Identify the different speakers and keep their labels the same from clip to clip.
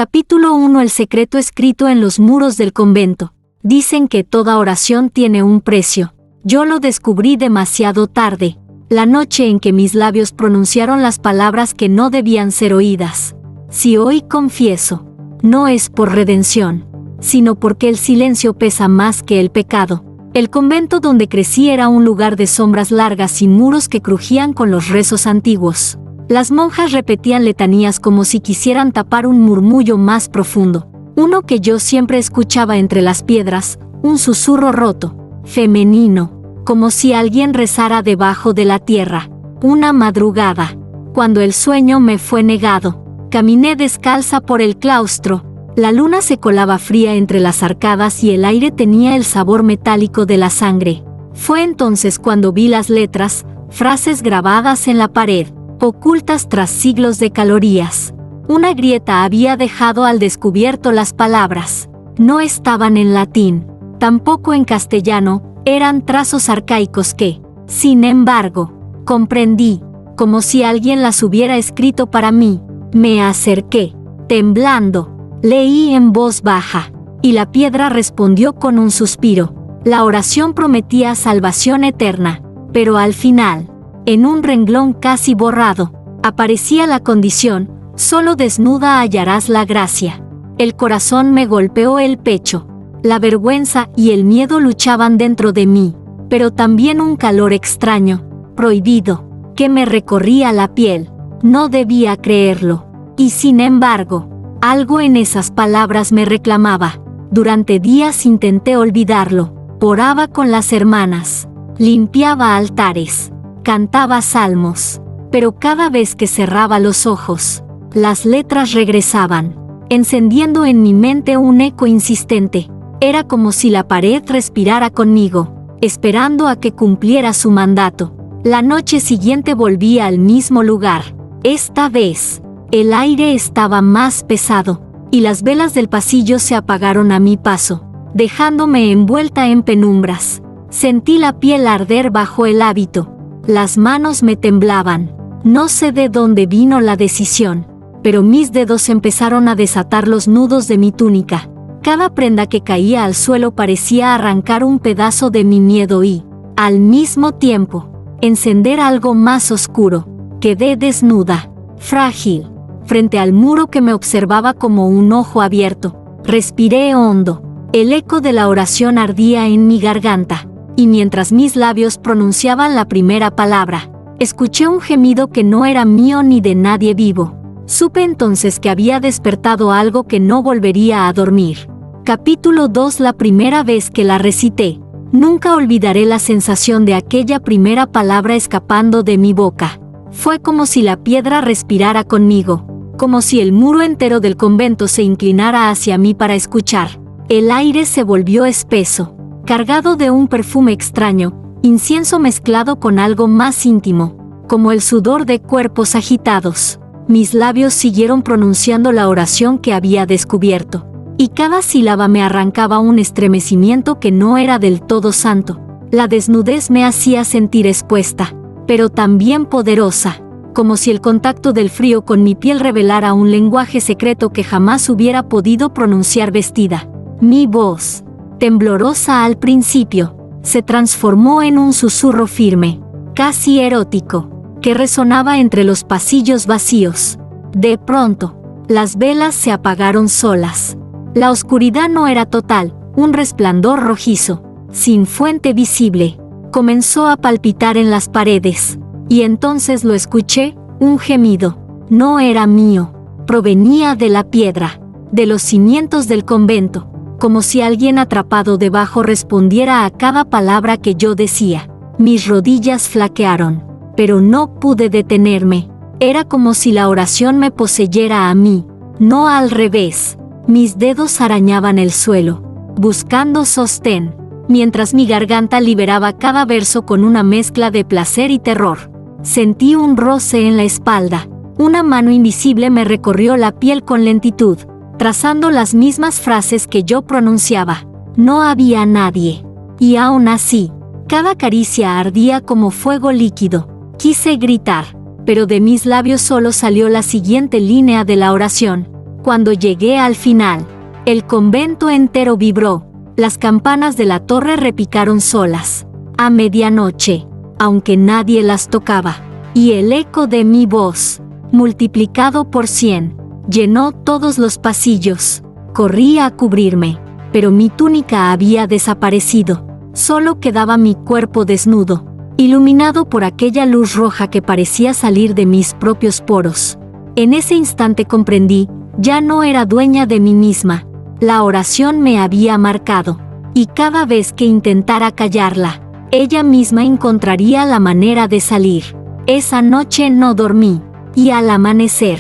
Speaker 1: Capítulo 1. El secreto escrito en los muros del convento. Dicen que toda oración tiene un precio. Yo lo descubrí demasiado tarde, la noche en que mis labios pronunciaron las palabras que no debían ser oídas. Si hoy confieso, no es por redención, sino porque el silencio pesa más que el pecado. El convento donde crecí era un lugar de sombras largas y muros que crujían con los rezos antiguos. Las monjas repetían letanías como si quisieran tapar un murmullo más profundo, uno que yo siempre escuchaba entre las piedras, un susurro roto, femenino, como si alguien rezara debajo de la tierra. Una madrugada, cuando el sueño me fue negado, caminé descalza por el claustro. La luna se colaba fría entre las arcadas y el aire tenía el sabor metálico de la sangre. Fue entonces cuando vi las letras, frases grabadas en la pared, ocultas tras siglos de calorías. Una grieta había dejado al descubierto las palabras. No estaban en latín, tampoco en castellano, eran trazos arcaicos que, sin embargo, comprendí, como si alguien las hubiera escrito para mí. Me acerqué, temblando, leí en voz baja, y la piedra respondió con un suspiro. La oración prometía salvación eterna, pero al final, en un renglón casi borrado, aparecía la condición: solo desnuda hallarás la gracia. El corazón me golpeó el pecho. La vergüenza y el miedo luchaban dentro de mí, pero también un calor extraño, prohibido, que me recorría la piel. No debía creerlo. Y sin embargo, algo en esas palabras me reclamaba. Durante días intenté olvidarlo. Oraba con las hermanas, limpiaba altares, cantaba salmos, pero cada vez que cerraba los ojos, las letras regresaban, encendiendo en mi mente un eco insistente. Era como si la pared respirara conmigo, esperando a que cumpliera su mandato. La noche siguiente volví al mismo lugar. Esta vez, el aire estaba más pesado, y las velas del pasillo se apagaron a mi paso, dejándome envuelta en penumbras. Sentí la piel arder bajo el hábito. Las manos me temblaban. No sé de dónde vino la decisión, pero mis dedos empezaron a desatar los nudos de mi túnica. Cada prenda que caía al suelo parecía arrancar un pedazo de mi miedo y, al mismo tiempo, encender algo más oscuro. Quedé desnuda, frágil, frente al muro que me observaba como un ojo abierto. Respiré hondo. El eco de la oración ardía en mi garganta, y mientras mis labios pronunciaban la primera palabra, escuché un gemido que no era mío ni de nadie vivo. Supe entonces que había despertado algo que no volvería a dormir. Capítulo 2. La primera vez que la recité, nunca olvidaré la sensación de aquella primera palabra escapando de mi boca. Fue como si la piedra respirara conmigo, como si el muro entero del convento se inclinara hacia mí para escuchar. El aire se volvió espeso, cargado de un perfume extraño, incienso mezclado con algo más íntimo, como el sudor de cuerpos agitados. Mis labios siguieron pronunciando la oración que había descubierto, y cada sílaba me arrancaba un estremecimiento que no era del todo santo. La desnudez me hacía sentir expuesta, pero también poderosa, como si el contacto del frío con mi piel revelara un lenguaje secreto que jamás hubiera podido pronunciar vestida. Mi voz, temblorosa al principio, se transformó en un susurro firme, casi erótico, que resonaba entre los pasillos vacíos. De pronto, las velas se apagaron solas. La oscuridad no era total, un resplandor rojizo, sin fuente visible, comenzó a palpitar en las paredes, y entonces lo escuché, un gemido. No era mío, provenía de la piedra, de los cimientos del convento, como si alguien atrapado debajo respondiera a cada palabra que yo decía. Mis rodillas flaquearon, pero no pude detenerme. Era como si la oración me poseyera a mí, no al revés. Mis dedos arañaban el suelo, buscando sostén, mientras mi garganta liberaba cada verso con una mezcla de placer y terror. Sentí un roce en la espalda. Una mano invisible me recorrió la piel con lentitud, trazando las mismas frases que yo pronunciaba. No había nadie. Y aún así, cada caricia ardía como fuego líquido. Quise gritar, pero de mis labios solo salió la siguiente línea de la oración: Cuando llegué al final, el convento entero vibró, las campanas de la torre repicaron solas, a medianoche, aunque nadie las tocaba, y el eco de mi voz, multiplicado por 100, llenó todos los pasillos. Corrí a cubrirme, pero mi túnica había desaparecido, solo quedaba mi cuerpo desnudo, iluminado por aquella luz roja que parecía salir de mis propios poros. En ese instante comprendí, ya no era dueña de mí misma, la oración me había marcado, y cada vez que intentara callarla, ella misma encontraría la manera de salir. Esa noche no dormí, y al amanecer,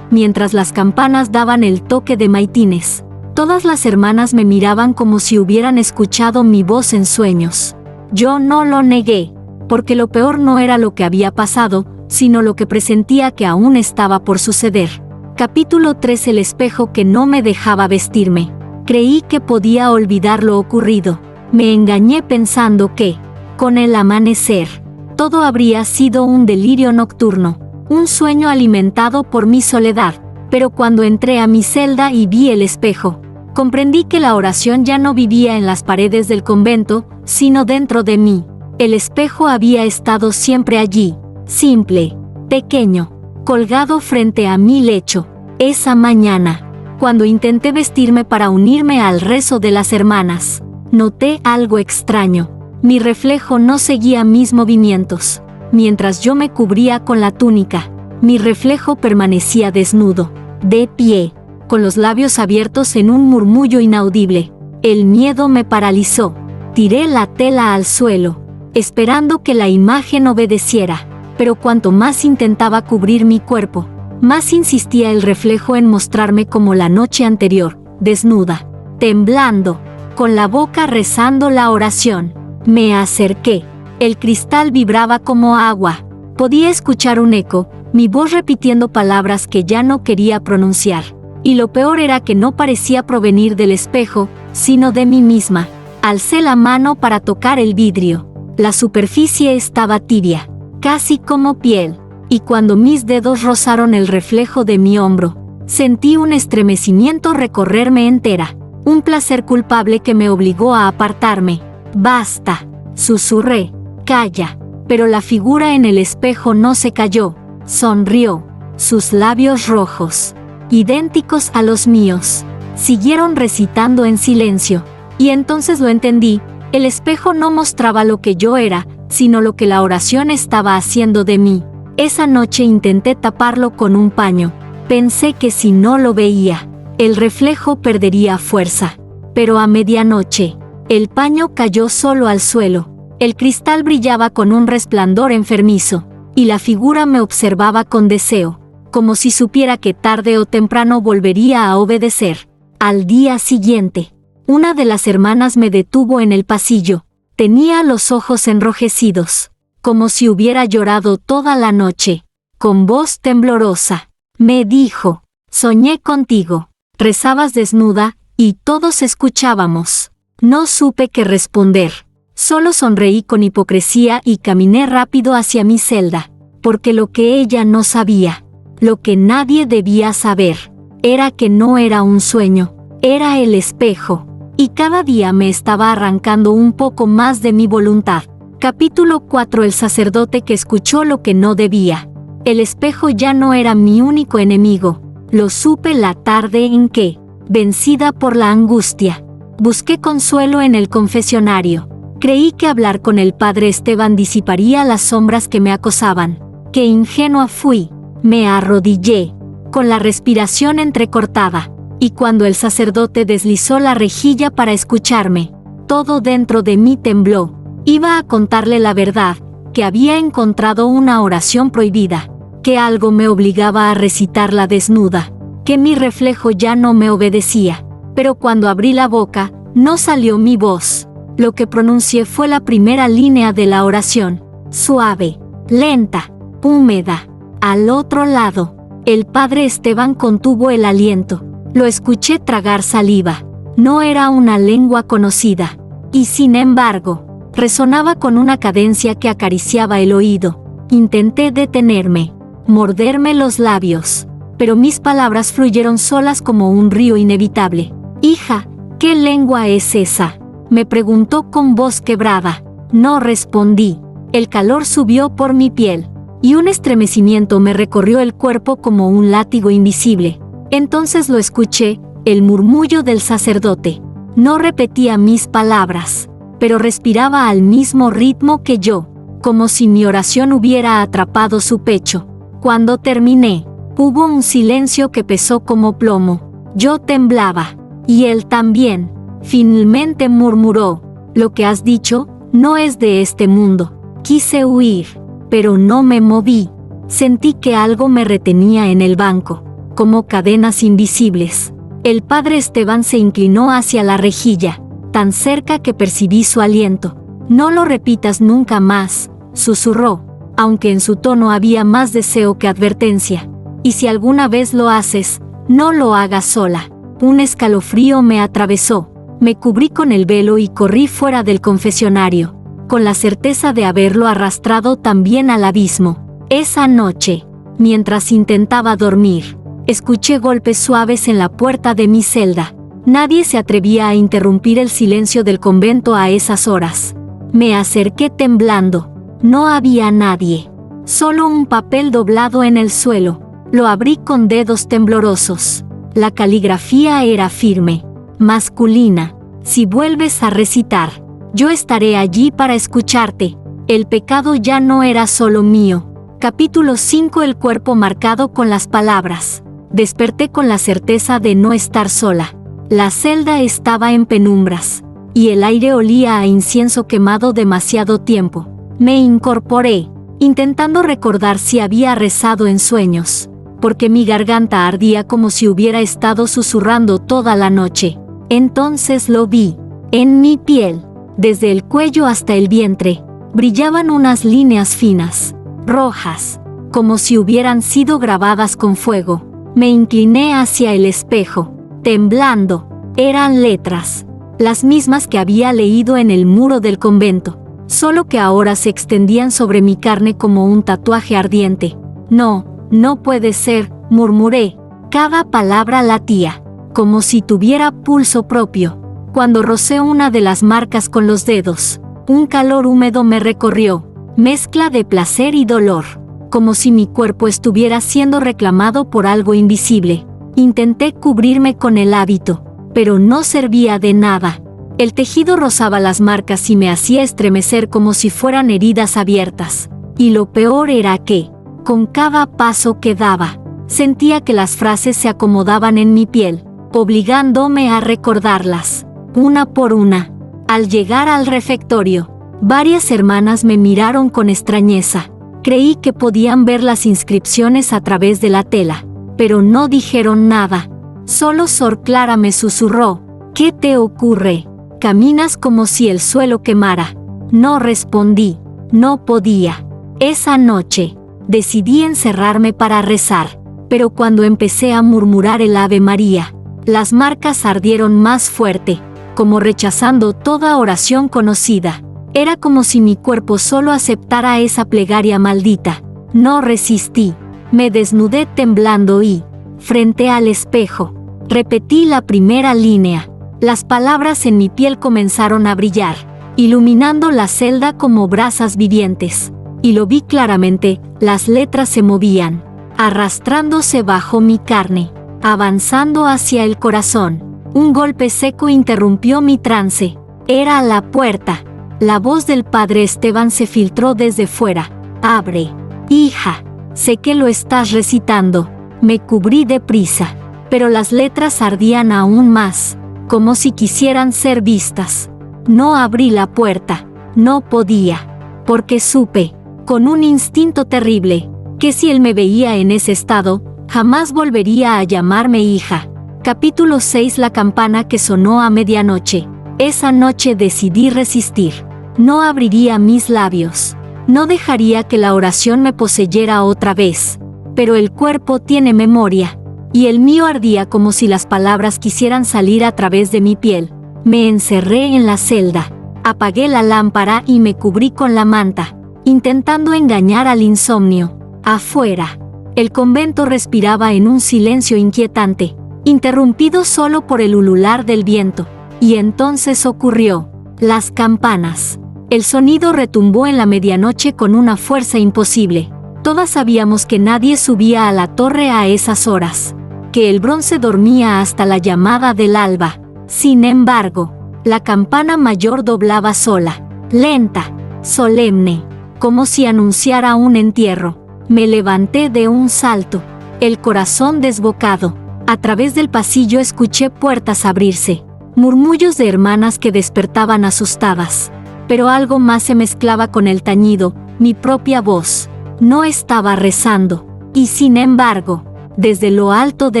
Speaker 1: mientras las campanas daban el toque de maitines, todas las hermanas me miraban como si hubieran escuchado mi voz en sueños. Yo no lo negué, porque lo peor no era lo que había pasado, sino lo que presentía que aún estaba por suceder. Capítulo 3. El espejo que no me dejaba vestirme. Creí que podía olvidar lo ocurrido. Me engañé pensando que, con el amanecer, todo habría sido un delirio nocturno, un sueño alimentado por mi soledad. Pero cuando entré a mi celda y vi el espejo, comprendí que la oración ya no vivía en las paredes del convento, sino dentro de mí. El espejo había estado siempre allí, simple, pequeño, colgado frente a mi lecho. Esa mañana, cuando intenté vestirme para unirme al rezo de las hermanas, noté algo extraño. Mi reflejo no seguía mis movimientos. Mientras yo me cubría con la túnica, mi reflejo permanecía desnudo, de pie, con los labios abiertos en un murmullo inaudible. El miedo me paralizó. Tiré la tela al suelo, esperando que la imagen obedeciera, pero cuanto más intentaba cubrir mi cuerpo, más insistía el reflejo en mostrarme como la noche anterior, desnuda, temblando, con la boca rezando la oración. Me acerqué. El cristal vibraba como agua. Podía escuchar un eco, mi voz repitiendo palabras que ya no quería pronunciar. Y lo peor era que no parecía provenir del espejo, sino de mí misma. Alcé la mano para tocar el vidrio. La superficie estaba tibia, casi como piel, y cuando mis dedos rozaron el reflejo de mi hombro, sentí un estremecimiento recorrerme entera, un placer culpable que me obligó a apartarme. «Basta», susurré, «calla». Pero la figura en el espejo no se calló, sonrió. Sus labios rojos, idénticos a los míos, siguieron recitando en silencio. Y entonces lo entendí, el espejo no mostraba lo que yo era, sino lo que la oración estaba haciendo de mí. Esa noche intenté taparlo con un paño. Pensé que si no lo veía, el reflejo perdería fuerza. Pero a medianoche, el paño cayó solo al suelo. El cristal brillaba con un resplandor enfermizo, y la figura me observaba con deseo, como si supiera que tarde o temprano volvería a obedecer. Al día siguiente, una de las hermanas me detuvo en el pasillo. Tenía los ojos enrojecidos, como si hubiera llorado toda la noche. Con voz temblorosa, me dijo: «Soñé contigo, rezabas desnuda, y todos escuchábamos». No supe qué responder. Solo sonreí con hipocresía y caminé rápido hacia mi celda, porque lo que ella no sabía, lo que nadie debía saber, era que no era un sueño, era el espejo, y cada día me estaba arrancando un poco más de mi voluntad. Capítulo 4. El sacerdote que escuchó lo que no debía. El espejo ya no era mi único enemigo. Lo supe la tarde en que, vencida por la angustia, busqué consuelo en el confesionario. Creí que hablar con el padre Esteban disiparía las sombras que me acosaban. ¡Qué ingenua fui! Me arrodillé, con la respiración entrecortada, y cuando el sacerdote deslizó la rejilla para escucharme, todo dentro de mí tembló. Iba a contarle la verdad, que había encontrado una oración prohibida, que algo me obligaba a recitarla desnuda, que mi reflejo ya no me obedecía. Pero cuando abrí la boca, no salió mi voz. Lo que pronuncié fue la primera línea de la oración, suave, lenta, húmeda. Al otro lado, el padre Esteban contuvo el aliento. Lo escuché tragar saliva. No era una lengua conocida, y sin embargo, resonaba con una cadencia que acariciaba el oído. Intenté detenerme, morderme los labios, pero mis palabras fluyeron solas como un río inevitable. «Hija, ¿qué lengua es esa?», me preguntó con voz quebrada. No respondí. El calor subió por mi piel, y un estremecimiento me recorrió el cuerpo como un látigo invisible. Entonces lo escuché, el murmullo del sacerdote. No repetía mis palabras, pero respiraba al mismo ritmo que yo, como si mi oración hubiera atrapado su pecho. Cuando terminé, hubo un silencio que pesó como plomo. Yo temblaba, y él también. Finalmente murmuró: «Lo que has dicho no es de este mundo». Quise huir, pero no me moví. Sentí que algo me retenía en el banco, como cadenas invisibles. El padre Esteban se inclinó hacia la rejilla, tan cerca que percibí su aliento. «No lo repitas nunca más», susurró, aunque en su tono había más deseo que advertencia. «Y si alguna vez lo haces, no lo hagas sola». Un escalofrío me atravesó. Me cubrí con el velo y corrí fuera del confesionario, con la certeza de haberlo arrastrado también al abismo. Esa noche, mientras intentaba dormir, escuché golpes suaves en la puerta de mi celda. Nadie se atrevía a interrumpir el silencio del convento a esas horas. Me acerqué temblando. No había nadie. Solo un papel doblado en el suelo. Lo abrí con dedos temblorosos. La caligrafía era firme, masculina. «Si vuelves a recitar, yo estaré allí para escucharte». El pecado ya no era solo mío. Capítulo 5. El cuerpo marcado con las palabras. Desperté con la certeza de no estar sola. La celda estaba en penumbras, y el aire olía a incienso quemado demasiado tiempo. Me incorporé, intentando recordar si había rezado en sueños, porque mi garganta ardía como si hubiera estado susurrando toda la noche. Entonces lo vi. En mi piel, desde el cuello hasta el vientre, brillaban unas líneas finas, rojas, como si hubieran sido grabadas con fuego. Me incliné hacia el espejo, temblando. Eran letras, las mismas que había leído en el muro del convento, solo que ahora se extendían sobre mi carne como un tatuaje ardiente. «No, no puede ser», murmuré. Cada palabra latía, como si tuviera pulso propio. Cuando rocé una de las marcas con los dedos, un calor húmedo me recorrió, mezcla de placer y dolor, como si mi cuerpo estuviera siendo reclamado por algo invisible. Intenté cubrirme con el hábito, pero no servía de nada. El tejido rozaba las marcas y me hacía estremecer como si fueran heridas abiertas. Y lo peor era que, con cada paso que daba, sentía que las frases se acomodaban en mi piel, obligándome a recordarlas, una por una. Al llegar al refectorio, varias hermanas me miraron con extrañeza. Creí que podían ver las inscripciones a través de la tela, pero no dijeron nada. Solo Sor Clara me susurró: «¿Qué te ocurre? Caminas como si el suelo quemara». No respondí. No podía. Esa noche, decidí encerrarme para rezar, pero cuando empecé a murmurar el Ave María, las marcas ardieron más fuerte, como rechazando toda oración conocida. Era como si mi cuerpo solo aceptara esa plegaria maldita. No resistí. Me desnudé temblando y, frente al espejo, repetí la primera línea. Las palabras en mi piel comenzaron a brillar, iluminando la celda como brasas vivientes. Y lo vi claramente, las letras se movían, arrastrándose bajo mi carne, avanzando hacia el corazón. Un golpe seco interrumpió mi trance. Era la puerta. La voz del padre Esteban se filtró desde fuera. «Abre, hija. Sé que lo estás recitando». Me cubrí deprisa, pero las letras ardían aún más, como si quisieran ser vistas. No abrí la puerta. No podía, porque supe, con un instinto terrible, que si él me veía en ese estado, jamás volvería a llamarme hija. Capítulo 6. La campana que sonó a medianoche. Esa noche decidí resistir. No abriría mis labios. No dejaría que la oración me poseyera otra vez. Pero el cuerpo tiene memoria, y el mío ardía como si las palabras quisieran salir a través de mi piel. Me encerré en la celda. Apagué la lámpara y me cubrí con la manta, intentando engañar al insomnio. Afuera, El convento respiraba en un silencio inquietante, interrumpido solo por el ulular del viento. Y entonces ocurrió. Las campanas. El sonido retumbó en la medianoche con una fuerza imposible. Todas sabíamos que nadie subía a la torre a esas horas, que el bronce dormía hasta la llamada del alba. Sin embargo, la campana mayor doblaba sola, lenta, solemne, como si anunciara un entierro. Me levanté de un salto, el corazón desbocado. A través del pasillo escuché puertas abrirse, murmullos de hermanas que despertaban asustadas. Pero algo más se mezclaba con el tañido, mi propia voz. No estaba rezando, y sin embargo, desde lo alto de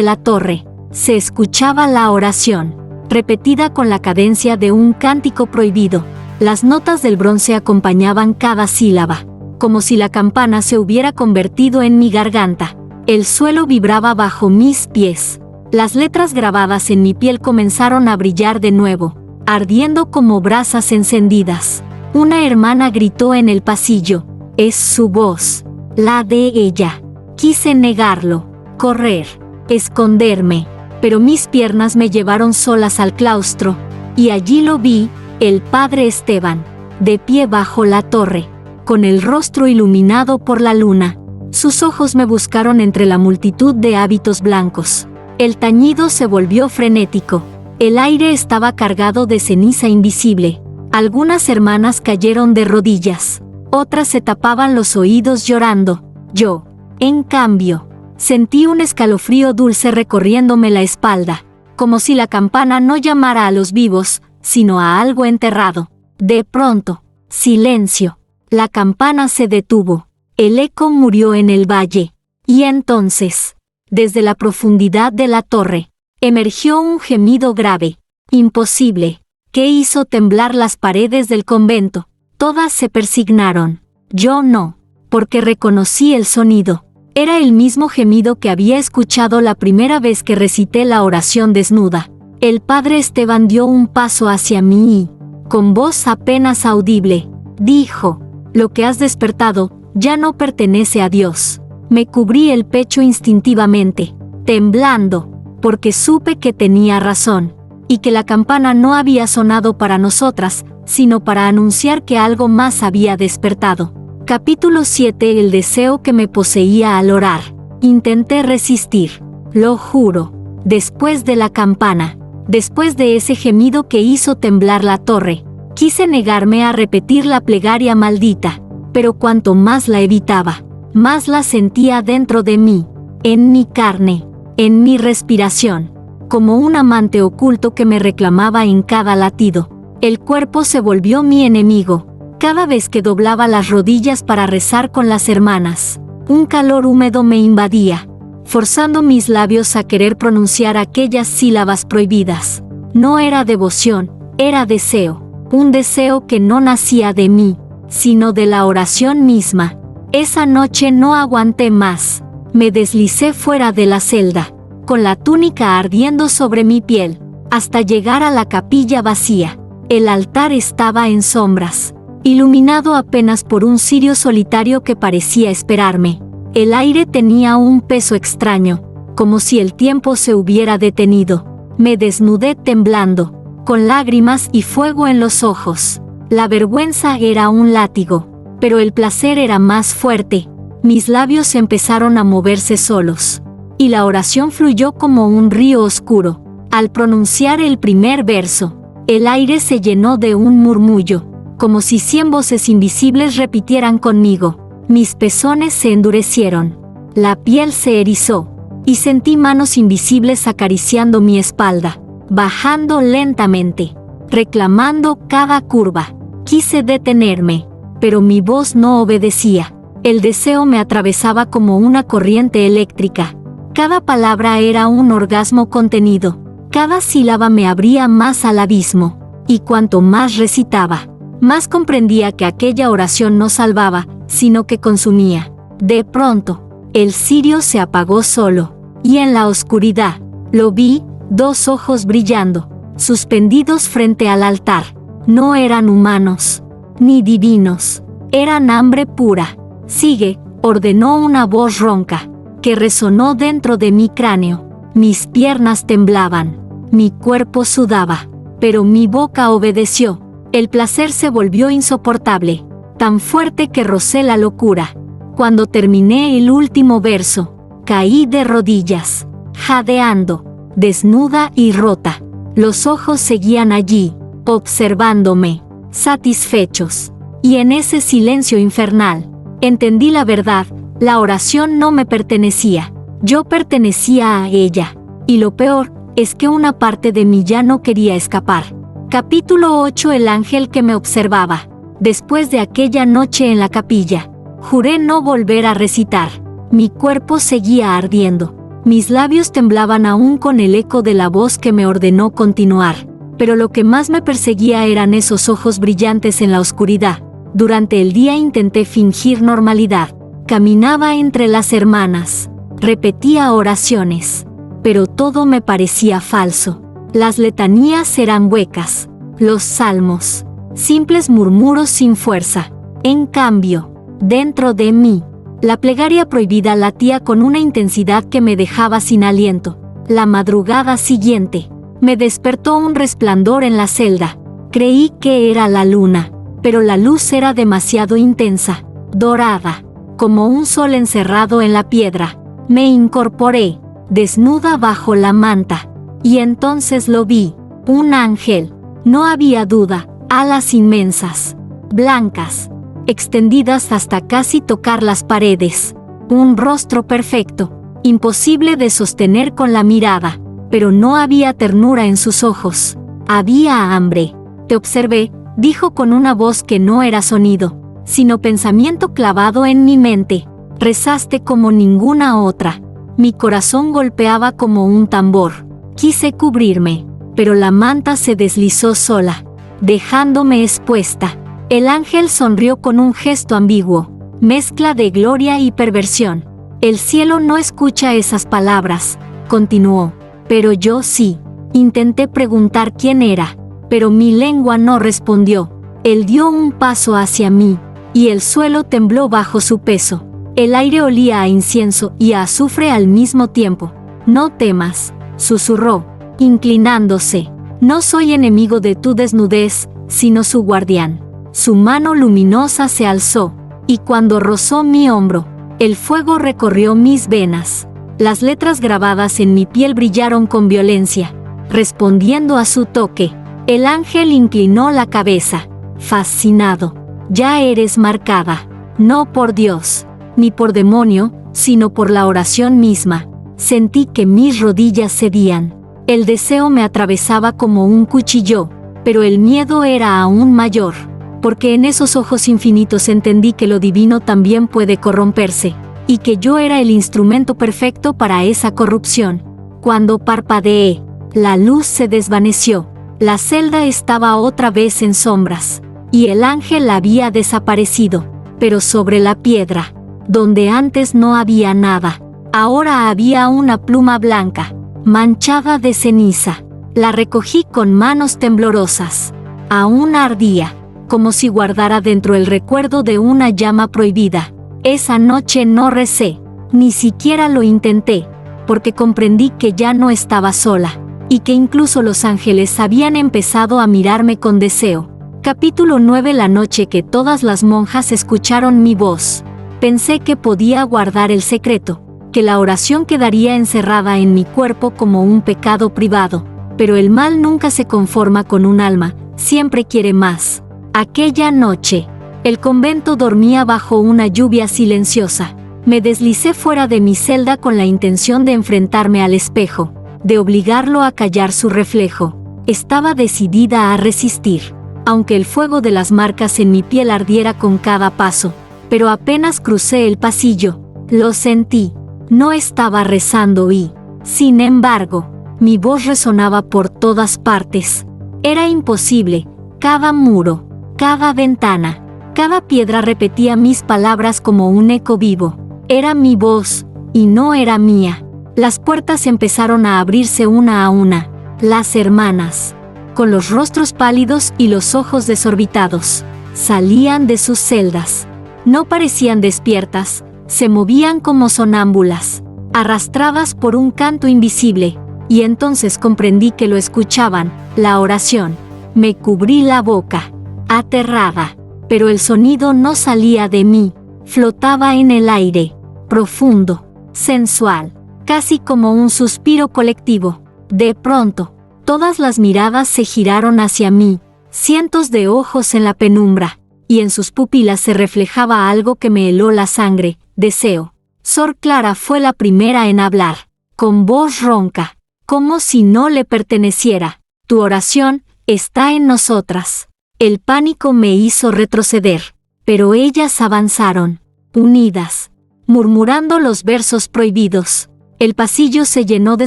Speaker 1: la torre, se escuchaba la oración, repetida con la cadencia de un cántico prohibido. Las notas del bronce acompañaban cada sílaba, como si la campana se hubiera convertido en mi garganta. El suelo vibraba bajo mis pies. Las letras grabadas en mi piel comenzaron a brillar de nuevo, ardiendo como brasas encendidas. Una hermana gritó en el pasillo. Es su voz, la de ella. Quise negarlo, correr, esconderme, pero mis piernas me llevaron solas al claustro, y allí lo vi, el padre Esteban, de pie bajo la torre, con el rostro iluminado por la luna. Sus ojos me buscaron entre la multitud de hábitos blancos. El tañido se volvió frenético. El aire estaba cargado de ceniza invisible. Algunas hermanas cayeron de rodillas. Otras se tapaban los oídos llorando. Yo, en cambio, sentí un escalofrío dulce recorriéndome la espalda, como si la campana no llamara a los vivos, sino a algo enterrado. De pronto, silencio. La campana se detuvo. El eco murió en el valle. Y entonces, desde la profundidad de la torre, emergió un gemido grave, imposible, que hizo temblar las paredes del convento. Todas se persignaron. Yo no, porque reconocí el sonido. Era el mismo gemido que había escuchado la primera vez que recité la oración desnuda. El padre Esteban dio un paso hacia mí y, con voz apenas audible, dijo: lo que has despertado ya no pertenece a Dios. Me cubrí el pecho instintivamente, temblando, porque supe que tenía razón, y que la campana no había sonado para nosotras, sino para anunciar que algo más había despertado. Capítulo 7. El deseo que me poseía al orar. Intenté resistir, lo juro. Después de la campana, después de ese gemido que hizo temblar la torre, quise negarme a repetir la plegaria maldita, pero cuanto más la evitaba, más la sentía dentro de mí, en mi carne, en mi respiración, como un amante oculto que me reclamaba en cada latido. El cuerpo se volvió mi enemigo. Cada vez que doblaba las rodillas para rezar con las hermanas, un calor húmedo me invadía, forzando mis labios a querer pronunciar aquellas sílabas prohibidas. No era devoción, era deseo, un deseo que no nacía de mí, sino de la oración misma. Esa noche no aguanté más. Me deslicé fuera de la celda, con la túnica ardiendo sobre mi piel, hasta llegar a la capilla vacía. El altar estaba en sombras, iluminado apenas por un cirio solitario que parecía esperarme. El aire tenía un peso extraño, como si el tiempo se hubiera detenido. Me desnudé temblando, con lágrimas y fuego en los ojos. La vergüenza era un látigo, pero el placer era más fuerte. Mis labios empezaron a moverse solos, y la oración fluyó como un río oscuro. Al pronunciar el primer verso, el aire se llenó de un murmullo, como si 100 voces invisibles repitieran conmigo. Mis pezones se endurecieron, la piel se erizó, y sentí manos invisibles acariciando mi espalda, bajando lentamente, reclamando cada curva. Quise detenerme, pero mi voz no obedecía. El deseo me atravesaba como una corriente eléctrica. Cada palabra era un orgasmo contenido. Cada sílaba me abría más al abismo, y cuanto más recitaba, más comprendía que aquella oración no salvaba, sino que consumía. De pronto, el cirio se apagó solo, y en la oscuridad, lo vi, 2 ojos brillando, suspendidos frente al altar. No eran humanos, ni divinos, eran hambre pura. Sigue, ordenó una voz ronca. que resonó dentro de mi cráneo. Mis piernas temblaban, mi cuerpo sudaba, pero mi boca obedeció. El placer se volvió insoportable, tan fuerte que rozé la locura. Cuando terminé el último verso, caí de rodillas, jadeando, desnuda y rota. Los ojos seguían allí, observándome, satisfechos. Y en ese silencio infernal, entendí la verdad: la oración no me pertenecía, yo pertenecía a ella. Y lo peor es que una parte de mí ya no quería escapar. Capítulo 8. El ángel que me observaba. Después de aquella noche en la capilla, juré no volver a recitar. Mi cuerpo seguía ardiendo. Mis labios temblaban aún con el eco de la voz que me ordenó continuar. Pero lo que más me perseguía eran esos ojos brillantes en la oscuridad. Durante el día intenté fingir normalidad. Caminaba entre las hermanas. Repetía oraciones. Pero todo me parecía falso. Las letanías eran huecas. Los salmos, simples murmuros sin fuerza. En cambio, dentro de mí, la plegaria prohibida latía con una intensidad que me dejaba sin aliento. La madrugada siguiente, me despertó un resplandor en la celda. Creí que era la luna, pero la luz era demasiado intensa, dorada, como un sol encerrado en la piedra. Me incorporé, desnuda bajo la manta, y entonces lo vi, un ángel. No había duda, alas inmensas, blancas, extendidas hasta casi tocar las paredes. Un rostro perfecto, imposible de sostener con la mirada, pero no había ternura en sus ojos. Había hambre. Te observé, dijo con una voz que no era sonido, sino pensamiento clavado en mi mente. Rezaste como ninguna otra. Mi corazón golpeaba como un tambor. Quise cubrirme, pero la manta se deslizó sola, dejándome expuesta. El ángel sonrió con un gesto ambiguo, mezcla de gloria y perversión. El cielo no escucha esas palabras, continuó, pero yo sí. Intenté preguntar quién era, pero mi lengua no respondió. Él dio un paso hacia mí, y el suelo tembló bajo su peso. El aire olía a incienso y a azufre al mismo tiempo. No temas, susurró, inclinándose. No soy enemigo de tu desnudez, sino su guardián. Su mano luminosa se alzó, y cuando rozó mi hombro, el fuego recorrió mis venas. Las letras grabadas en mi piel brillaron con violencia. Respondiendo a su toque, el ángel inclinó la cabeza, fascinado. Ya eres marcada, no por Dios, ni por demonio, sino por la oración misma. Sentí que mis rodillas cedían. El deseo me atravesaba como un cuchillo, pero el miedo era aún mayor, porque en esos ojos infinitos entendí que lo divino también puede corromperse, y que yo era el instrumento perfecto para esa corrupción. Cuando parpadeé, la luz se desvaneció. La celda estaba otra vez en sombras, y el ángel había desaparecido, pero sobre la piedra, donde antes no había nada, ahora había una pluma blanca, manchada de ceniza. La recogí con manos temblorosas. Aún ardía, como si guardara dentro el recuerdo de una llama prohibida. Esa noche no recé, ni siquiera lo intenté, porque comprendí que ya no estaba sola, y que incluso los ángeles habían empezado a mirarme con deseo. Capítulo 9. La noche que todas las monjas escucharon mi voz, pensé que podía guardar el secreto, que la oración quedaría encerrada en mi cuerpo como un pecado privado. Pero el mal nunca se conforma con un alma, siempre quiere más. Aquella noche, el convento dormía bajo una lluvia silenciosa. Me deslicé fuera de mi celda con la intención de enfrentarme al espejo, de obligarlo a callar su reflejo. Estaba decidida a resistir, aunque el fuego de las marcas en mi piel ardiera con cada paso. Pero apenas crucé el pasillo, lo sentí. No estaba rezando y, sin embargo, mi voz resonaba por todas partes. Era imposible. Cada muro, cada ventana, cada piedra repetía mis palabras como un eco vivo. Era mi voz, y no era mía. Las puertas empezaron a abrirse una a una. Las hermanas, con los rostros pálidos y los ojos desorbitados, salían de sus celdas. No parecían despiertas, se movían como sonámbulas. arrastradas por un canto invisible, y entonces comprendí que lo escuchaban, la oración. Me cubrí la boca, aterrada, pero el sonido no salía de mí, flotaba en el aire, profundo, sensual, casi como un suspiro colectivo. De pronto, todas las miradas se giraron hacia mí, cientos de ojos en la penumbra, y en sus pupilas se reflejaba algo que me heló la sangre, deseo. Sor Clara fue la primera en hablar, con voz ronca, como si no le perteneciera. Tu oración está en nosotras. El pánico me hizo retroceder, pero ellas avanzaron, unidas, murmurando los versos prohibidos. El pasillo se llenó de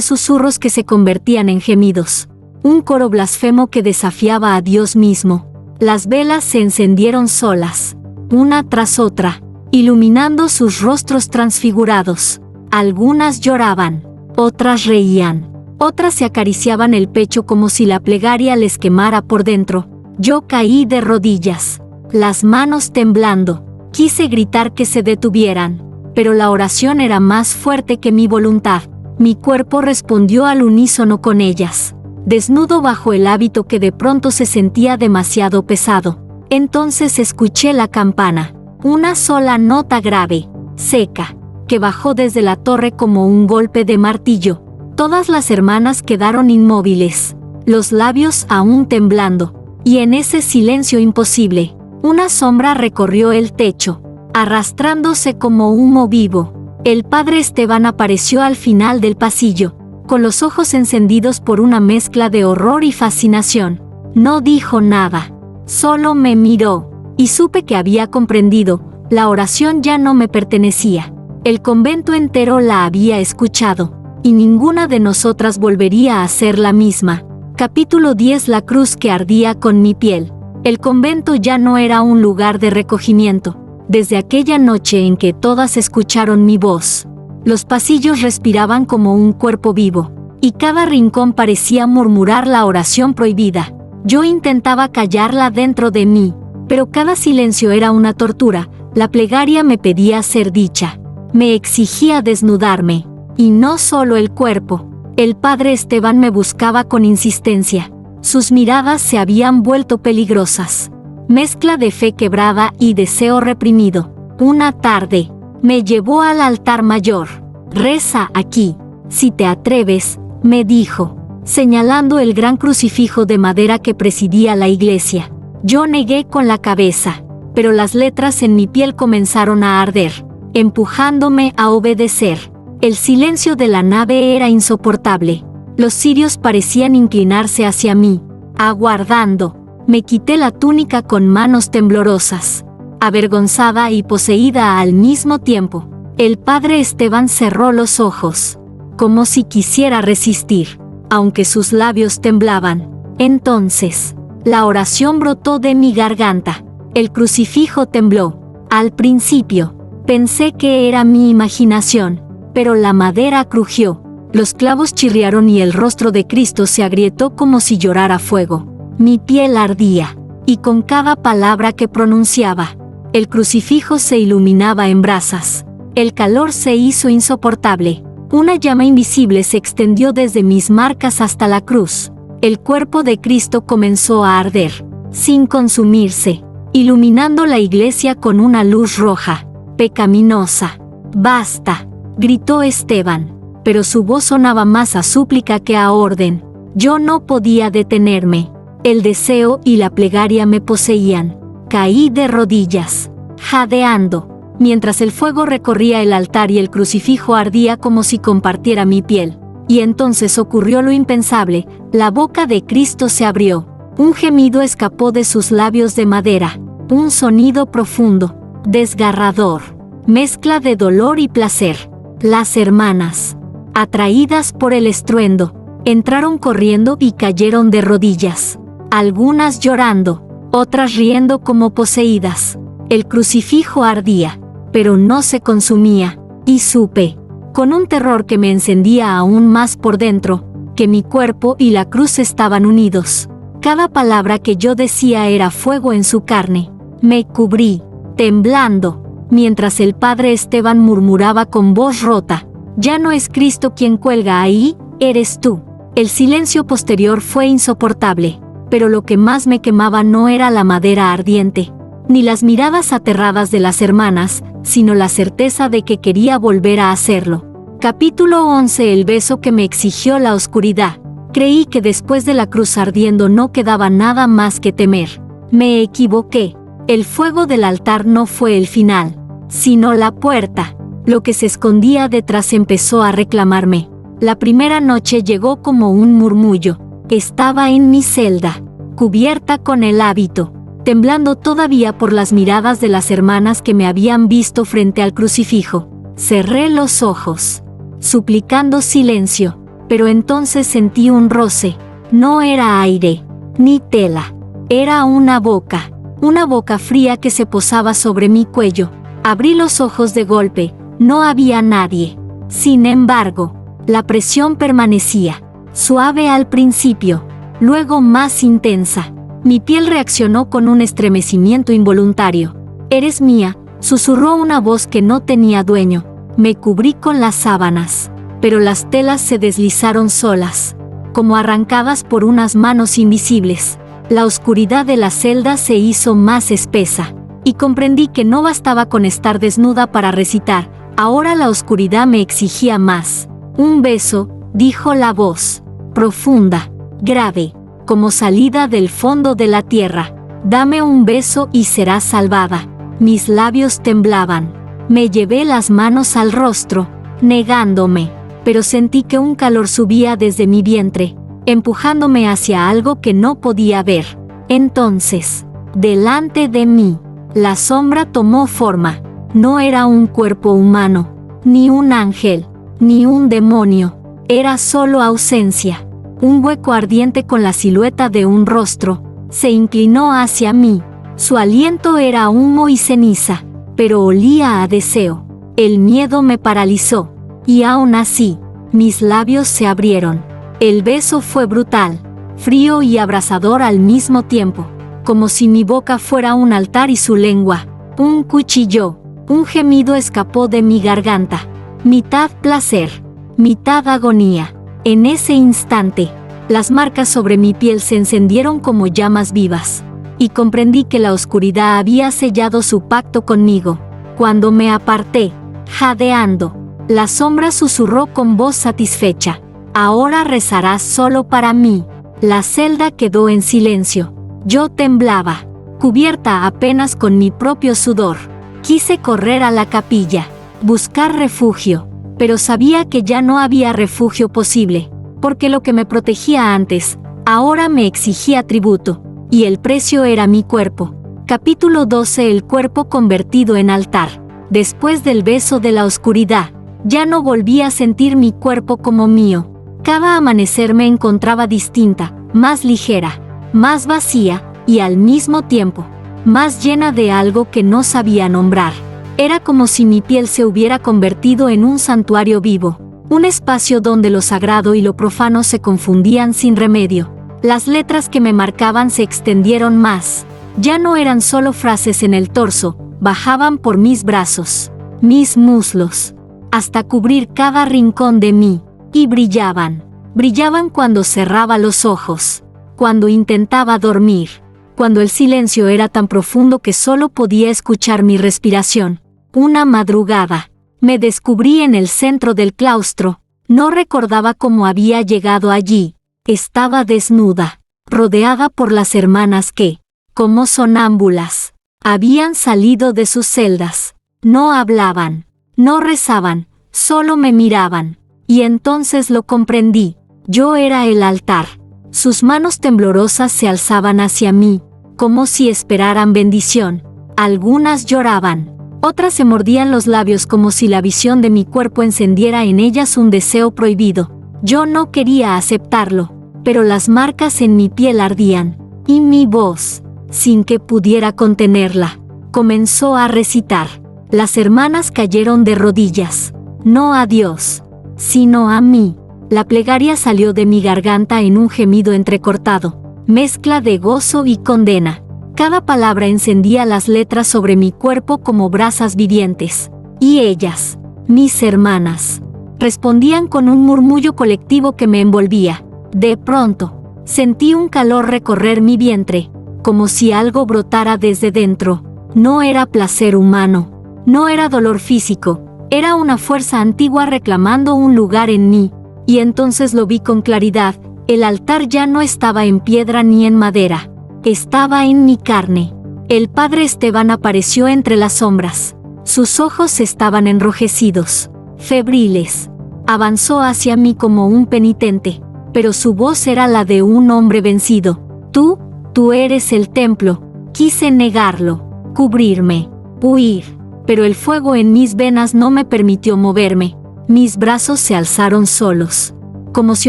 Speaker 1: susurros que se convertían en gemidos. Un coro blasfemo que desafiaba a Dios mismo. Las velas se encendieron solas, una tras otra, iluminando sus rostros transfigurados. Algunas lloraban, otras reían, otras se acariciaban el pecho como si la plegaria les quemara por dentro. Yo caí de rodillas, las manos temblando. Quise gritar que se detuvieran, pero la oración era más fuerte que mi voluntad. Mi cuerpo respondió al unísono con ellas, desnudo bajo el hábito que de pronto se sentía demasiado pesado. Entonces escuché la campana, una sola nota grave, seca, que bajó desde la torre como un golpe de martillo. Todas las hermanas quedaron inmóviles, los labios aún temblando, y en ese silencio imposible, una sombra recorrió el techo, arrastrándose como humo vivo. El padre Esteban apareció al final del pasillo, con los ojos encendidos por una mezcla de horror y fascinación. No dijo nada, solo me miró, y supe que había comprendido, la oración ya no me pertenecía. El convento entero la había escuchado, y ninguna de nosotras volvería a ser la misma. Capítulo 10. La cruz que ardía con mi piel. El convento ya no era un lugar de recogimiento. Desde aquella noche en que todas escucharon mi voz, los pasillos respiraban como un cuerpo vivo, y cada rincón parecía murmurar la oración prohibida. Yo intentaba callarla dentro de mí, pero cada silencio era una tortura. La plegaria me pedía ser dicha, me exigía desnudarme, y no solo el cuerpo. El padre Esteban me buscaba con insistencia. Sus miradas se habían vuelto peligrosas. Mezcla de fe quebrada y deseo reprimido. Una tarde, me llevó al altar mayor. Reza aquí, si te atreves, me dijo, señalando el gran crucifijo de madera que presidía la iglesia. Yo negué con la cabeza, pero las letras en mi piel comenzaron a arder, empujándome a obedecer. El silencio de la nave era insoportable. Los cirios parecían inclinarse hacia mí, aguardando. Me quité la túnica con manos temblorosas, avergonzada y poseída al mismo tiempo. El padre Esteban cerró los ojos, como si quisiera resistir, aunque sus labios temblaban. Entonces, la oración brotó de mi garganta. El crucifijo tembló. Al principio, pensé que era mi imaginación, pero la madera crujió, los clavos chirriaron y el rostro de Cristo se agrietó como si llorara fuego. Mi piel ardía, y con cada palabra que pronunciaba, el crucifijo se iluminaba en brasas. El calor se hizo insoportable. Una llama invisible se extendió desde mis marcas hasta la cruz. El cuerpo de Cristo comenzó a arder, sin consumirse, iluminando la iglesia con una luz roja, pecaminosa. «Basta», gritó Esteban, pero su voz sonaba más a súplica que a orden. Yo no podía detenerme. El deseo y la plegaria me poseían. Caí de rodillas, jadeando, mientras el fuego recorría el altar y el crucifijo ardía como si compartiera mi piel. Y entonces ocurrió lo impensable, la boca de Cristo se abrió. Un gemido escapó de sus labios de madera, un sonido profundo, desgarrador, mezcla de dolor y placer. Las hermanas, atraídas por el estruendo, entraron corriendo y cayeron de rodillas, algunas llorando, otras riendo como poseídas. El crucifijo ardía, pero no se consumía, y supe, con un terror que me encendía aún más por dentro, que mi cuerpo y la cruz estaban unidos. Cada palabra que yo decía era fuego en su carne. Me cubrí, temblando, mientras el padre Esteban murmuraba con voz rota, Ya no es Cristo quien cuelga ahí, eres tú. El silencio posterior fue insoportable, pero lo que más me quemaba no era la madera ardiente, ni las miradas aterradas de las hermanas, sino la certeza de que quería volver a hacerlo. Capítulo 11. El beso que me exigió la oscuridad. Creí que después de la cruz ardiendo no quedaba nada más que temer. Me equivoqué. El fuego del altar no fue el final, sino la puerta. Lo que se escondía detrás empezó a reclamarme. La primera noche llegó como un murmullo. Estaba en mi celda, cubierta con el hábito, temblando todavía por las miradas de las hermanas que me habían visto frente al crucifijo. Cerré los ojos, suplicando silencio, pero entonces sentí un roce. No era aire, ni tela. Era una boca fría que se posaba sobre mi cuello. Abrí los ojos de golpe, no había nadie. Sin embargo, la presión permanecía, suave al principio, luego más intensa. Mi piel reaccionó con un estremecimiento involuntario. «Eres mía», susurró una voz que no tenía dueño. Me cubrí con las sábanas, pero las telas se deslizaron solas, como arrancadas por unas manos invisibles. La oscuridad de la celda se hizo más espesa, y comprendí que no bastaba con estar desnuda para recitar. Ahora la oscuridad me exigía más. «Un beso», dijo la voz, profunda, grave, como salida del fondo de la tierra. «Dame un beso y serás salvada». Mis labios temblaban. Me llevé las manos al rostro, negándome, pero sentí que un calor subía desde mi vientre, empujándome hacia algo que no podía ver. Entonces, delante de mí, la sombra tomó forma. No era un cuerpo humano, ni un ángel, ni un demonio. Era solo ausencia. Un hueco ardiente con la silueta de un rostro se inclinó hacia mí. Su aliento era humo y ceniza, pero olía a deseo. El miedo me paralizó, y aún así, mis labios se abrieron. El beso fue brutal, frío y abrasador al mismo tiempo, como si mi boca fuera un altar y su lengua un cuchillo. Un gemido escapó de mi garganta, mitad placer, mitad agonía. En ese instante, las marcas sobre mi piel se encendieron como llamas vivas, y comprendí que la oscuridad había sellado su pacto conmigo. Cuando me aparté, jadeando, la sombra susurró con voz satisfecha: «Ahora rezarás solo para mí». La celda quedó en silencio. Yo temblaba, cubierta apenas con mi propio sudor. Quise correr a la capilla, buscar refugio, pero sabía que ya no había refugio posible, porque lo que me protegía antes, ahora me exigía tributo, y el precio era mi cuerpo. Capítulo 12. El cuerpo convertido en altar. Después del beso de la oscuridad, ya no volví a sentir mi cuerpo como mío. Cada amanecer me encontraba distinta, más ligera, más vacía, y al mismo tiempo, más llena de algo que no sabía nombrar. Era como si mi piel se hubiera convertido en un santuario vivo, un espacio donde lo sagrado y lo profano se confundían sin remedio. Las letras que me marcaban se extendieron más. Ya no eran solo frases en el torso, bajaban por mis brazos, mis muslos, hasta cubrir cada rincón de mí, y brillaban. Brillaban cuando cerraba los ojos, cuando intentaba dormir, cuando el silencio era tan profundo que solo podía escuchar mi respiración. Una madrugada, me descubrí en el centro del claustro. No recordaba cómo había llegado allí. Estaba desnuda, rodeada por las hermanas que, como sonámbulas, habían salido de sus celdas. No hablaban, no rezaban, solo me miraban. Y entonces lo comprendí. Yo era el altar. Sus manos temblorosas se alzaban hacia mí, como si esperaran bendición. Algunas lloraban, otras se mordían los labios como si la visión de mi cuerpo encendiera en ellas un deseo prohibido. Yo no quería aceptarlo, pero las marcas en mi piel ardían, y mi voz, sin que pudiera contenerla, comenzó a recitar. Las hermanas cayeron de rodillas, no a Dios, sino a mí. La plegaria salió de mi garganta en un gemido entrecortado, mezcla de gozo y condena. Cada palabra encendía las letras sobre mi cuerpo como brasas vivientes. Y ellas, mis hermanas, respondían con un murmullo colectivo que me envolvía. De pronto, sentí un calor recorrer mi vientre, como si algo brotara desde dentro. No era placer humano, no era dolor físico, era una fuerza antigua reclamando un lugar en mí, y entonces lo vi con claridad. El altar ya no estaba en piedra ni en madera, estaba en mi carne. El padre Esteban apareció entre las sombras. Sus ojos estaban enrojecidos, febriles. Avanzó hacia mí como un penitente, pero su voz era la de un hombre vencido. Tú eres el templo. Quise negarlo, cubrirme, huir, pero el fuego en mis venas no me permitió moverme. Mis brazos se alzaron solos, como si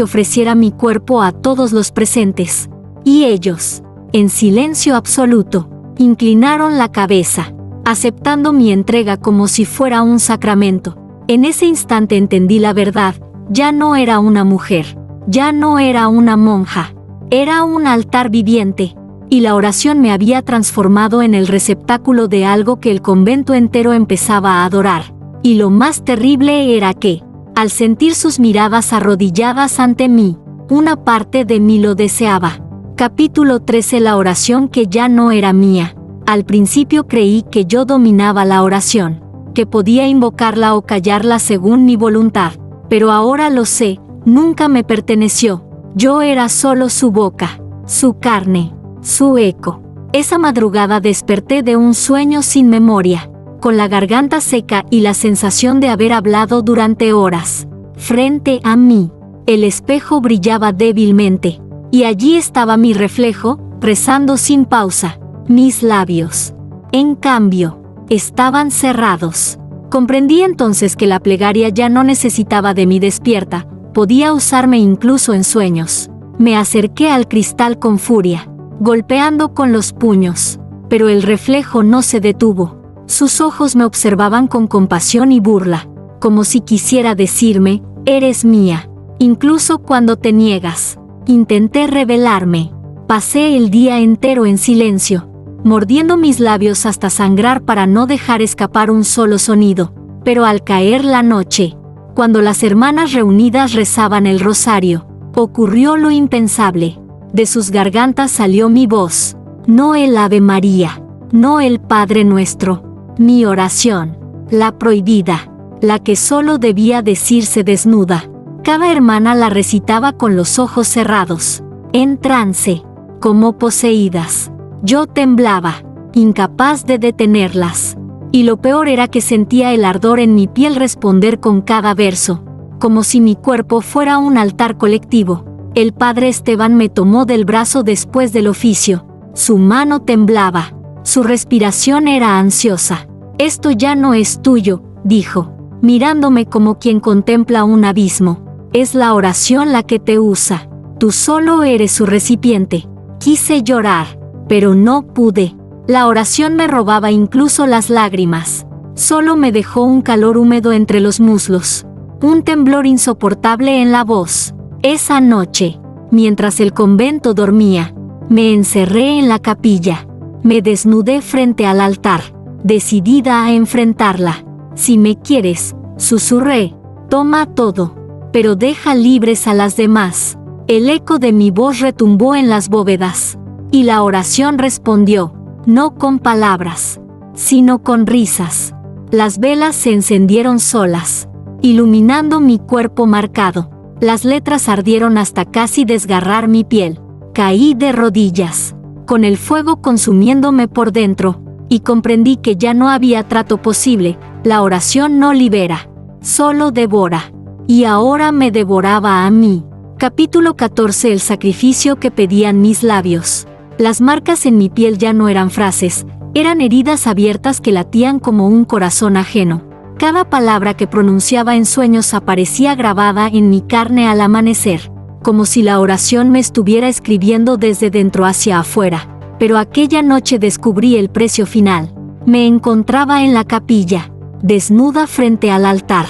Speaker 1: ofreciera mi cuerpo a todos los presentes, y ellos, en silencio absoluto, inclinaron la cabeza, aceptando mi entrega como si fuera un sacramento. En ese instante entendí la verdad. Ya no era una mujer, ya no era una monja, era un altar viviente, y la oración me había transformado en el receptáculo de algo que el convento entero empezaba a adorar. Y lo más terrible era que, al sentir sus miradas arrodilladas ante mí, una parte de mí lo deseaba. Capítulo 13. La oración que ya no era mía. Al principio creí que yo dominaba la oración, que podía invocarla o callarla según mi voluntad, pero ahora lo sé, nunca me perteneció. Yo era solo su boca, su carne, su eco. Esa madrugada desperté de un sueño sin memoria, con la garganta seca y la sensación de haber hablado durante horas. Frente a mí, el espejo brillaba débilmente, y allí estaba mi reflejo, rezando sin pausa. Mis labios, en cambio, estaban cerrados. Comprendí entonces que la plegaria ya no necesitaba de mí despierta, podía usarme incluso en sueños. Me acerqué al cristal con furia, golpeando con los puños, pero el reflejo no se detuvo. Sus ojos me observaban con compasión y burla, como si quisiera decirme, eres mía, incluso cuando te niegas. Intenté rebelarme. Pasé el día entero en silencio, mordiendo mis labios hasta sangrar para no dejar escapar un solo sonido. Pero al caer la noche, cuando las hermanas reunidas rezaban el rosario, ocurrió lo impensable. De sus gargantas salió mi voz, no el Ave María, no el Padre Nuestro, mi oración, la prohibida, la que solo debía decirse desnuda. Cada hermana la recitaba con los ojos cerrados, en trance, como poseídas. Yo temblaba, incapaz de detenerlas. Y lo peor era que sentía el ardor en mi piel responder con cada verso, como si mi cuerpo fuera un altar colectivo. El padre Esteban me tomó del brazo después del oficio. Su mano temblaba, su respiración era ansiosa. Esto ya no es tuyo, dijo, mirándome como quien contempla un abismo. Es la oración la que te usa. Tú solo eres su recipiente. Quise llorar, pero no pude. La oración me robaba incluso las lágrimas. Solo me dejó un calor húmedo entre los muslos, un temblor insoportable en la voz. Esa noche, mientras el convento dormía, me encerré en la capilla. Me desnudé frente al altar, decidida a enfrentarla. Si me quieres, susurré, toma todo, pero deja libres a las demás. El eco de mi voz retumbó en las bóvedas, y la oración respondió, no con palabras, sino con risas. Las velas se encendieron solas, iluminando mi cuerpo marcado. Las letras ardieron hasta casi desgarrar mi piel. Caí de rodillas, con el fuego consumiéndome por dentro, y comprendí que ya no había trato posible. La oración no libera, solo devora. Y ahora me devoraba a mí. Capítulo 14. El sacrificio que pedían mis labios. Las marcas en mi piel ya no eran frases, eran heridas abiertas que latían como un corazón ajeno. Cada palabra que pronunciaba en sueños aparecía grabada en mi carne al amanecer, como si la oración me estuviera escribiendo desde dentro hacia afuera. Pero aquella noche descubrí el precio final. Me encontraba en la capilla, desnuda frente al altar,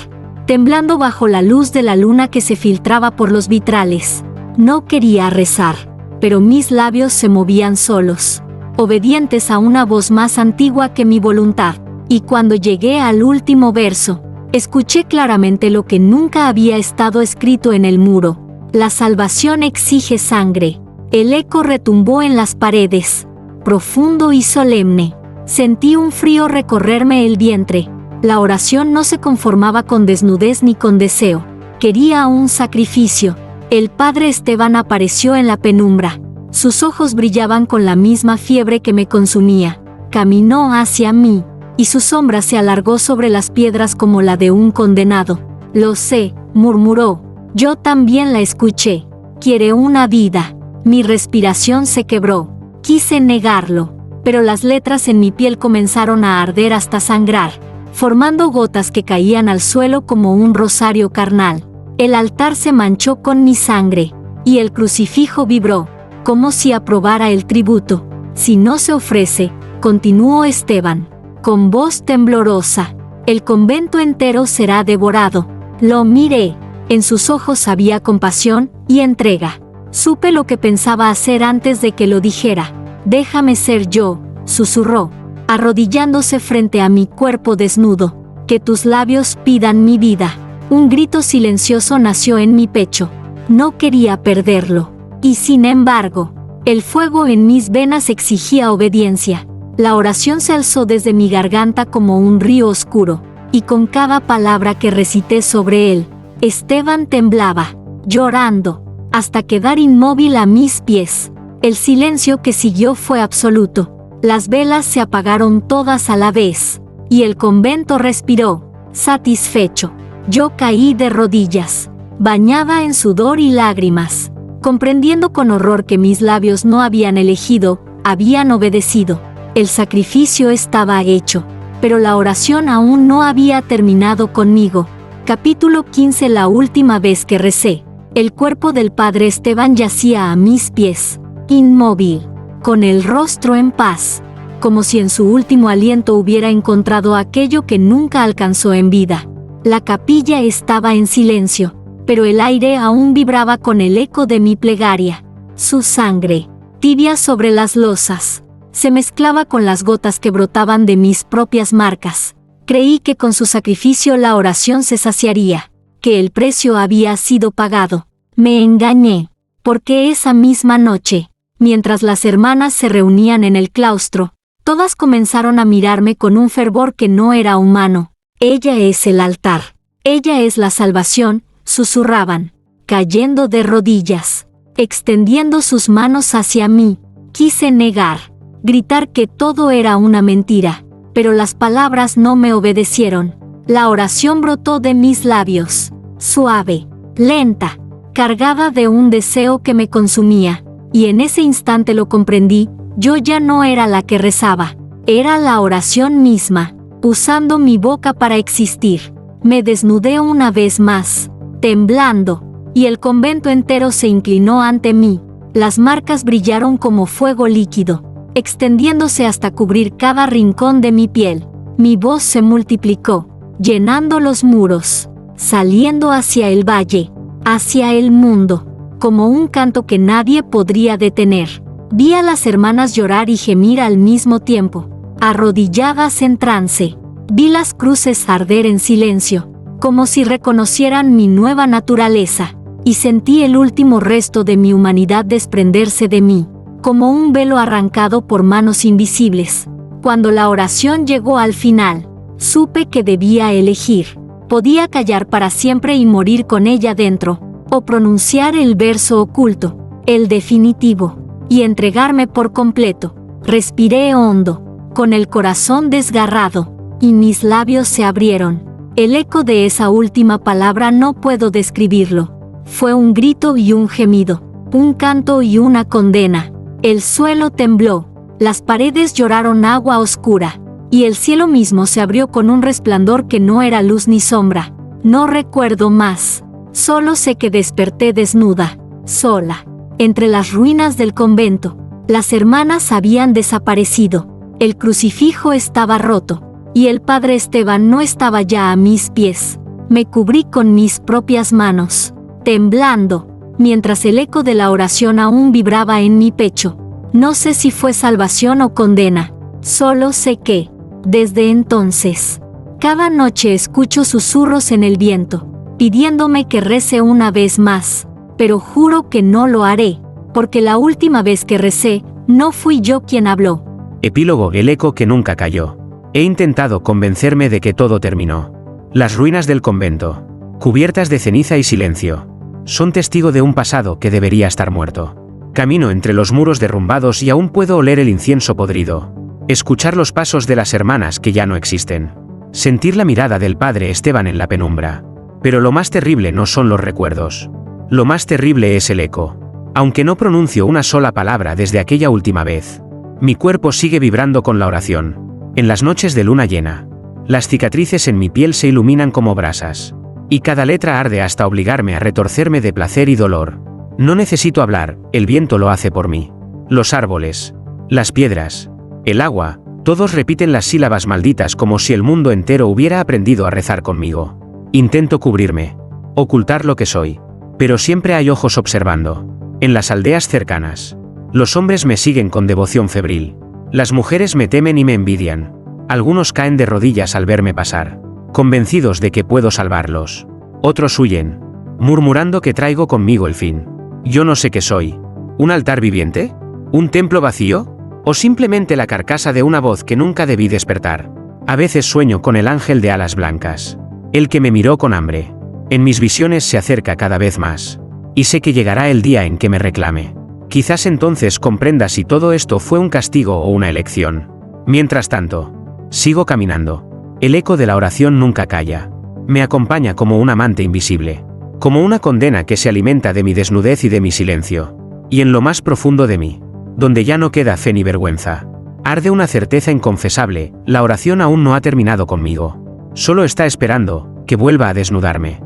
Speaker 1: temblando bajo la luz de la luna que se filtraba por los vitrales. No quería rezar, pero mis labios se movían solos, obedientes a una voz más antigua que mi voluntad. Y cuando llegué al último verso, Escuché claramente lo que nunca había estado escrito en el muro. La salvación exige sangre. El eco retumbó en las paredes, profundo y solemne. Sentí un frío recorrerme el vientre. La oración no se conformaba con desnudez ni con deseo. Quería un sacrificio. El padre Esteban apareció en la penumbra. Sus ojos brillaban con la misma fiebre que me consumía. Caminó hacia mí, y su sombra se alargó sobre las piedras como la de un condenado. Lo sé, murmuró. Yo también la escuché. Quiere una vida. Mi respiración se quebró. Quise negarlo, pero las letras en mi piel comenzaron a arder hasta sangrar, formando gotas que caían al suelo como un rosario carnal. El altar se manchó con mi sangre, y el crucifijo vibró, como si aprobara el tributo. Si no se ofrece, continuó Esteban, con voz temblorosa, el convento entero será devorado. Lo miré. En sus ojos había compasión y entrega. Supe lo que pensaba hacer antes de que lo dijera. Déjame ser yo, susurró, arrodillándose frente a mi cuerpo desnudo. Que tus labios pidan mi vida. Un grito silencioso nació en mi pecho. No quería perderlo. Y sin embargo, el fuego en mis venas exigía obediencia. La oración se alzó desde mi garganta como un río oscuro, y con cada palabra que recité sobre él, Esteban temblaba, llorando, hasta quedar inmóvil a mis pies. El silencio que siguió fue absoluto. Las velas se apagaron todas a la vez, y el convento respiró, satisfecho. Yo caí de rodillas, bañada en sudor y lágrimas, comprendiendo con horror que mis labios no habían elegido, habían obedecido. El sacrificio estaba hecho, pero la oración aún no había terminado conmigo. Capítulo 15. La última vez que recé, el cuerpo del padre Esteban yacía a mis pies, inmóvil, con el rostro en paz, como si en su último aliento hubiera encontrado aquello que nunca alcanzó en vida. La capilla estaba en silencio, pero el aire aún vibraba con el eco de mi plegaria. Su sangre, tibia sobre las losas, se mezclaba con las gotas que brotaban de mis propias marcas. Creí que con su sacrificio la oración se saciaría, que el precio había sido pagado. Me engañé, porque esa misma noche, mientras las hermanas se reunían en el claustro, todas comenzaron a mirarme con un fervor que no era humano. Ella es el altar, ella es la salvación, susurraban, cayendo de rodillas, extendiendo sus manos hacia mí. Quise negar, gritar que todo era una mentira, pero las palabras no me obedecieron. La oración brotó de mis labios, suave, lenta, cargada de un deseo que me consumía, y en ese instante lo comprendí. Yo ya no era la que rezaba, era la oración misma, usando mi boca para existir. Me desnudé una vez más, temblando, y el convento entero se inclinó ante mí. Las marcas brillaron como fuego líquido, extendiéndose hasta cubrir cada rincón de mi piel. Mi voz se multiplicó, llenando los muros, saliendo hacia el valle, hacia el mundo, como un canto que nadie podría detener. Vi a las hermanas llorar y gemir al mismo tiempo, arrodilladas en trance. Vi las cruces arder en silencio, como si reconocieran mi nueva naturaleza, y sentí el último resto de mi humanidad desprenderse de mí, como un velo arrancado por manos invisibles. Cuando la oración llegó al final, supe que debía elegir. Podía callar para siempre y morir con ella dentro, o pronunciar el verso oculto, el definitivo, y entregarme por completo. Respiré hondo, con el corazón desgarrado, y mis labios se abrieron. El eco de esa última palabra no puedo describirlo. Fue un grito y un gemido, un canto y una condena. El suelo tembló, las paredes lloraron agua oscura, y el cielo mismo se abrió con un resplandor que no era luz ni sombra. No recuerdo más, solo sé que desperté desnuda, sola, entre las ruinas del convento. Las hermanas habían desaparecido, el crucifijo estaba roto, y el padre Esteban no estaba ya a mis pies. Me cubrí con mis propias manos, temblando, mientras el eco de la oración aún vibraba en mi pecho. No sé si fue salvación o condena, solo sé que, desde entonces, Cada noche escucho susurros en el viento, pidiéndome que rece una vez más, pero juro que no lo haré, porque la última vez que recé, no fui yo quien habló.
Speaker 2: Epílogo. El eco que nunca cayó. He intentado convencerme de que todo terminó. Las ruinas del convento, cubiertas de ceniza y silencio, son testigo de un pasado que debería estar muerto. Camino entre los muros derrumbados y aún puedo oler el incienso podrido, escuchar los pasos de las hermanas que ya no existen, sentir la mirada del padre Esteban en la penumbra. Pero lo más terrible no son los recuerdos. Lo más terrible es el eco. Aunque no pronuncio una sola palabra desde aquella última vez, mi cuerpo sigue vibrando con la oración. En las noches de luna llena, las cicatrices en mi piel se iluminan como brasas, y cada letra arde hasta obligarme a retorcerme de placer y dolor. No necesito hablar, el viento lo hace por mí. Los árboles, las piedras, el agua, todos repiten las sílabas malditas como si el mundo entero hubiera aprendido a rezar conmigo. Intento cubrirme, ocultar lo que soy, pero siempre hay ojos observando. En las aldeas cercanas, los hombres me siguen con devoción febril. Las mujeres me temen y me envidian. Algunos caen de rodillas al verme pasar, convencidos de que puedo salvarlos. Otros huyen, murmurando que traigo conmigo el fin. Yo no sé qué soy. ¿Un altar viviente? ¿Un templo vacío? ¿O simplemente la carcasa de una voz que nunca debí despertar? A veces sueño con el ángel de alas blancas, el que me miró con hambre. En mis visiones se acerca cada vez más, y sé que llegará el día en que me reclame. Quizás entonces comprenda si todo esto fue un castigo o una elección. Mientras tanto, sigo caminando. El eco de la oración nunca calla. Me acompaña como un amante invisible, como una condena que se alimenta de mi desnudez y de mi silencio. Y en lo más profundo de mí, donde ya no queda fe ni vergüenza, arde una certeza inconfesable: la oración aún no ha terminado conmigo. Solo está esperando que vuelva a desnudarme.